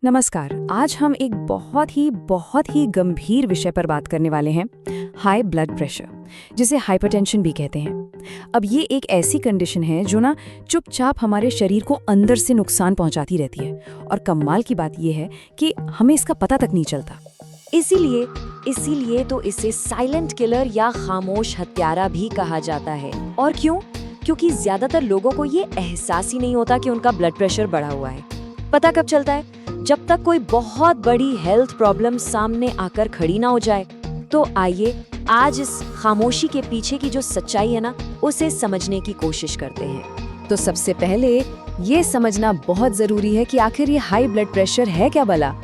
नमस्कार। आज हम एक बहुत ही गंभीर विषय पर बात करने वाले हैं, हाई ब्लड प्रेशर, जिसे हाइपरटेंशन भी कहते हैं। अब ये एक ऐसी कंडीशन है जो ना चुपचाप हमारे शरीर को अंदर से नुकसान पहुंचाती रहती है, और कमाल की बात ये है कि हमें इसका पता तक नहीं चलता। इसीलिए तो इसे साइलेंट किलर या खामोश हत्यारा भी कहा जाता है। और क्यों? क्योंकि ज्यादातर लोगों को ये एहसास ही नहीं होता कि उनका ब्लड प्रेशर बढ़ा हुआ है। पता कब चलता है? जब तक कोई बहुत बड़ी हेल्थ प्रॉब्लम सामने आकर खड़ी ना हो जाए। तो आइए आज इस खामोशी के पीछे की जो सच्चाई है ना, उसे समझने की कोशिश करते हैं। तो सबसे पहले ये समझना बहुत जरूरी है कि आखिर ये हाई ब्लड प्रेशर है क्या भला।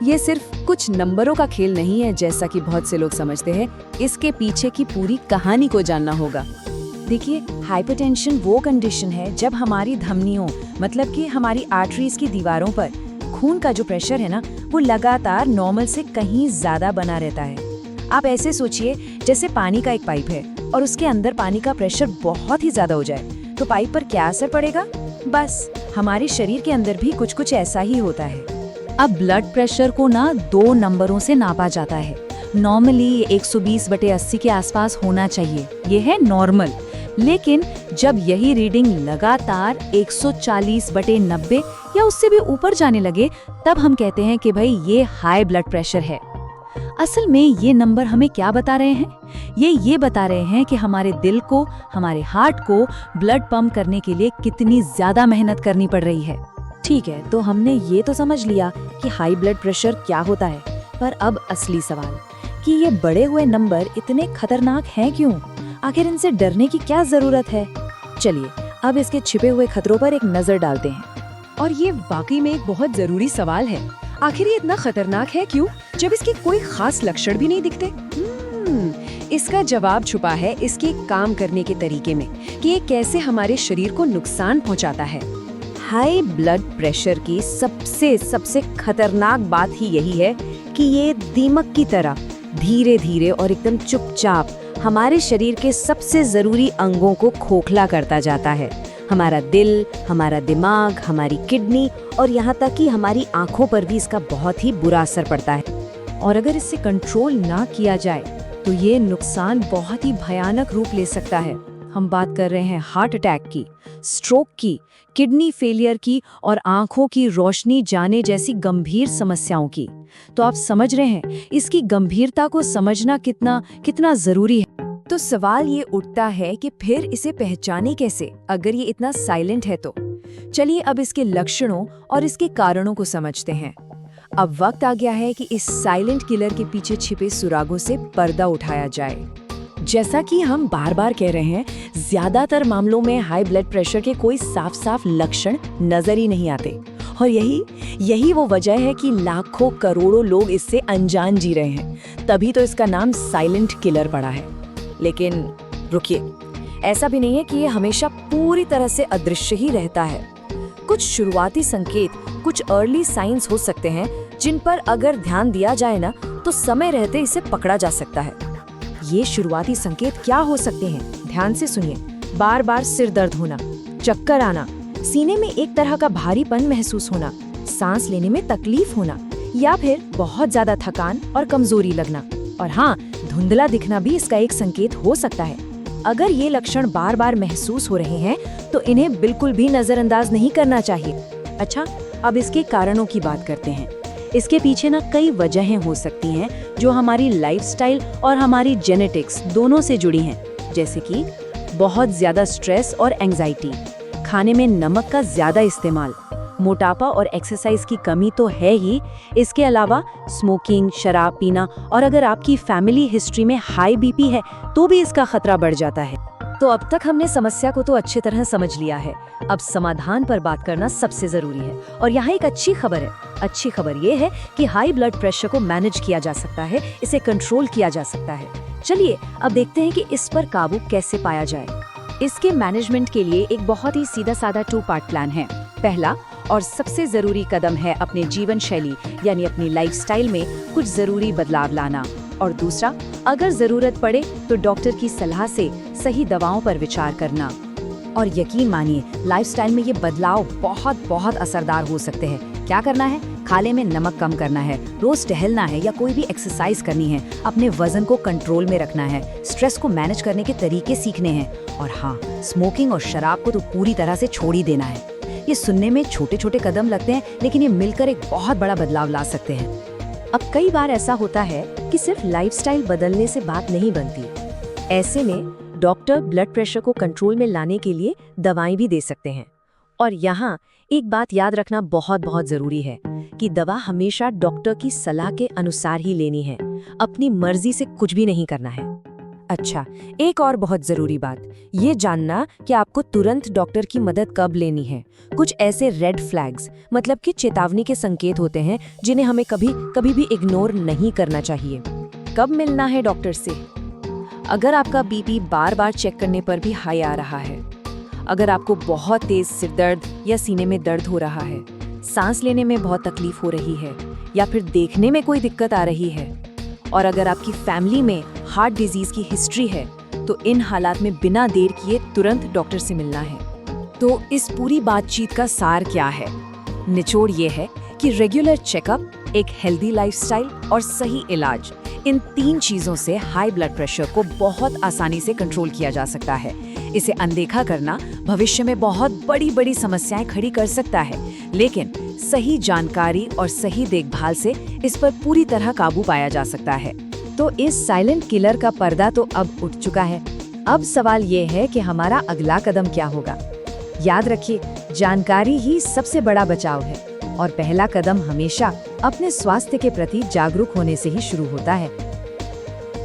ये सिर्फ कुछ नंबरों का खेल नहीं है जैसा कि बहुत से लोग समझते हैं। इसके पीछे की पूरी कहानी को जानना होगा। देखिए, हाइपरटेंशन वो कंडीशन है जब हमारी धमनियों, मतलब कि हमारी आर्टरीज की दीवारों पर खून का जो प्रेशर है ना, वो लगातार नॉर्मल से कहीं ज्यादा बना रहता है। आप ऐसे सोचिए जैसे पानी का एक पाइप है और उसके अंदर पानी का प्रेशर बहुत ही ज्यादा हो जाए तो पाइप पर क्या असर पड़ेगा? बस हमारे शरीर के अंदर भी कुछ ऐसा ही होता है। अब ब्लड प्रेशर को ना 2 नंबरों से नापा जाता है। नॉर्मली ये 120/80 के आसपास होना चाहिए, ये है नॉर्मल। लेकिन जब यही रीडिंग लगातार 140/90 या उससे भी ऊपर जाने लगे, तब हम कहते हैं कि भाई ये हाई ब्लड प्रेशर है। असल में ये नंबर हमें क्या बता रहे हैं? ये बता रहे हैं कि हमारे दिल को, हमारे हार्ट को ब्लड पंप करने के लिए कितनी ज्यादा मेहनत करनी पड़ रही है। ठीक है, तो हमने ये तो समझ लिया कि हाई ब्लड प्रेशर क्या होता है, पर अब असली सवाल कि ये बढ़े हुए नंबर इतने खतरनाक हैं क्यों? आखिर इनसे डरने की क्या जरूरत है? चलिए अब इसके छिपे हुए खतरों पर एक नजर डालते हैं। और ये वाकई में एक बहुत जरूरी सवाल है। आखिर ये इतना खतरनाक है क्यों, जब इसके कोई खास लक्षण भी नहीं दिखते? इसका जवाब छुपा है इसके काम करने के तरीके में, कि ये कैसे हमारे शरीर को नुकसान पहुंचाता है। हाई ब्लड प्रेशर की सबसे खतरनाक बात ही यही है कि ये दीमक की तरह धीरे धीरे और एकदम चुपचाप हमारे शरीर के सबसे जरूरी अंगों को खोखला करता जाता है। हमारा दिल, हमारा दिमाग, हमारी किडनी और यहाँ तक कि हमारी आंखों पर भी इसका बहुत ही बुरा असर पड़ता है। और अगर इसे कंट्रोल ना किया जाए तो ये नुकसान बहुत ही भयानक रूप ले सकता है। हम बात कर रहे हैं हार्ट अटैक की, स्ट्रोक की, किडनी फेलियर की और आंखों की रोशनी जाने जैसी गंभीर समस्याओं की। तो आप समझ रहे हैं इसकी गंभीरता को समझना कितना जरूरी है। तो सवाल ये उठता है कि फिर इसे पहचाने कैसे, अगर ये इतना साइलेंट है तो? चलिए अब इसके लक्षणों और इसके कारणों को समझते हैं। अब वक्त आ गया है कि इस साइलेंट किलर के पीछे छिपे सुरागों से पर्दा उठाया जाए। जैसा कि हम बार बार कह रहे हैं, ज्यादातर मामलों में हाई ब्लड प्रेशर के कोई साफ लक्षण नजर ही नहीं आते। और यही वो वजह है कि लाखों करोड़ों लोग इससे अनजान जी रहे हैं। तभी तो इसका नाम साइलेंट किलर पड़ा है। लेकिन रुकिए, ऐसा भी नहीं है कि ये हमेशा पूरी तरह से अदृश्य ही रहता है। कुछ शुरुआती संकेत, कुछ अर्ली साइंस हो सकते हैं जिन पर अगर ध्यान दिया जाए ना, तो समय रहते इसे पकड़ा जा सकता है। ये शुरुआती संकेत क्या हो सकते हैं? ध्यान से सुनिए। बार बार सिर दर्द होना, चक्कर आना, सीने में एक तरह का भारीपन महसूस होना, सांस लेने में तकलीफ होना, या फिर बहुत ज्यादा थकान और कमजोरी लगना। और हाँ, धुंधला दिखना भी इसका एक संकेत हो सकता है। अगर ये लक्षण बार बार महसूस हो रहे हैं तो इन्हें बिल्कुल भी नजरअंदाज नहीं करना चाहिए। अच्छा, अब इसके कारणों की बात करते हैं। इसके पीछे ना कई वजहें हो सकती हैं जो हमारी लाइफस्टाइल और हमारी जेनेटिक्स दोनों से जुड़ी हैं, जैसे कि बहुत ज्यादा स्ट्रेस और एंजाइटी, खाने में नमक का ज्यादा इस्तेमाल, मोटापा और एक्सरसाइज की कमी तो है ही, इसके अलावा स्मोकिंग, शराब पीना, और अगर आपकी फैमिली हिस्ट्री में हाई बीपी है तो भी इसका खतरा बढ़ जाता है। तो अब तक हमने समस्या को तो अच्छी तरह समझ लिया है। अब समाधान पर बात करना सबसे जरूरी है। और यहाँ एक अच्छी खबर है। अच्छी खबर ये है कि हाई ब्लड प्रेशर को मैनेज किया जा सकता है, इसे कंट्रोल किया जा सकता है। चलिए अब देखते हैं कि इस पर काबू कैसे पाया जाए। इसके मैनेजमेंट के लिए एक बहुत ही सीधा साधा 2 पार्ट प्लान है। पहला और सबसे जरूरी कदम है अपने जीवन शैली यानी अपनी लाइफस्टाइल में कुछ जरूरी बदलाव लाना। और दूसरा, अगर जरूरत पड़े तो डॉक्टर की सलाह से सही दवाओं पर विचार करना। और यकीन मानिए, लाइफस्टाइल में ये बदलाव बहुत असरदार हो सकते हैं। क्या करना है? खाने में नमक कम करना है, रोज टहलना है या कोई भी एक्सरसाइज करनी है, अपने वजन को कंट्रोल में रखना है, स्ट्रेस को मैनेज करने के तरीके सीखने हैं और हाँ, स्मोकिंग और शराब को तो पूरी तरह से छोड़ ही देना है। ये सुनने में छोटे छोटे कदम लगते हैं, लेकिन ये मिलकर एक बहुत बड़ा बदलाव ला सकते हैं। अब कई बार ऐसा होता है कि सिर्फ लाइफस्टाइल बदलने से बात नहीं बनती। ऐसे में डॉक्टर ब्लड प्रेशर को कंट्रोल में लाने के लिए दवाएं भी दे सकते हैं। और यहाँ एक बात याद रखना बहुत बहुत जरूरी है कि दवा हमेशा डॉक्टर की सलाह के अनुसार ही लेनी है, अपनी मर्जी से कुछ भी नहीं करना है। अच्छा, एक और बहुत जरूरी बात, ये जानना कि आपको तुरंत डॉक्टर की मदद कब लेनी है। कुछ ऐसे रेड फ्लैग्स, मतलब कि चेतावनी के संकेत होते हैं जिन्हें हमें कभी भी इग्नोर नहीं करना चाहिए। कब मिलना है डॉक्टर से? अगर आपका बीपी बार बार चेक करने पर भी हाई आ रहा है, अगर आपको बहुत तेज सिरदर्द या सीने में दर्द हो रहा है, सांस लेने में बहुत तकलीफ हो रही है या फिर देखने में कोई दिक्कत आ रही है, और अगर आपकी फैमिली में हार्ट डिजीज की हिस्ट्री है, तो इन हालात में बिना देर किए तुरंत डॉक्टर से मिलना है। तो इस पूरी बातचीत का सार क्या है? निचोड़ ये है कि रेगुलर चेकअप, एक हेल्दी लाइफस्टाइल और सही इलाज, इन 3 चीजों से हाई ब्लड प्रेशर को बहुत आसानी से कंट्रोल किया जा सकता है। इसे अनदेखा करना भविष्य में बहुत बड़ी समस्याएं खड़ी कर सकता है, लेकिन सही जानकारी और सही देखभाल से इस पर पूरी तरह काबू पाया जा सकता है। तो इस साइलेंट किलर का पर्दा तो अब उठ चुका है। अब सवाल ये है कि हमारा अगला कदम क्या होगा। याद रखिए, जानकारी ही सबसे बड़ा बचाव है और पहला कदम हमेशा अपने स्वास्थ्य के प्रति जागरूक होने से ही शुरू होता है।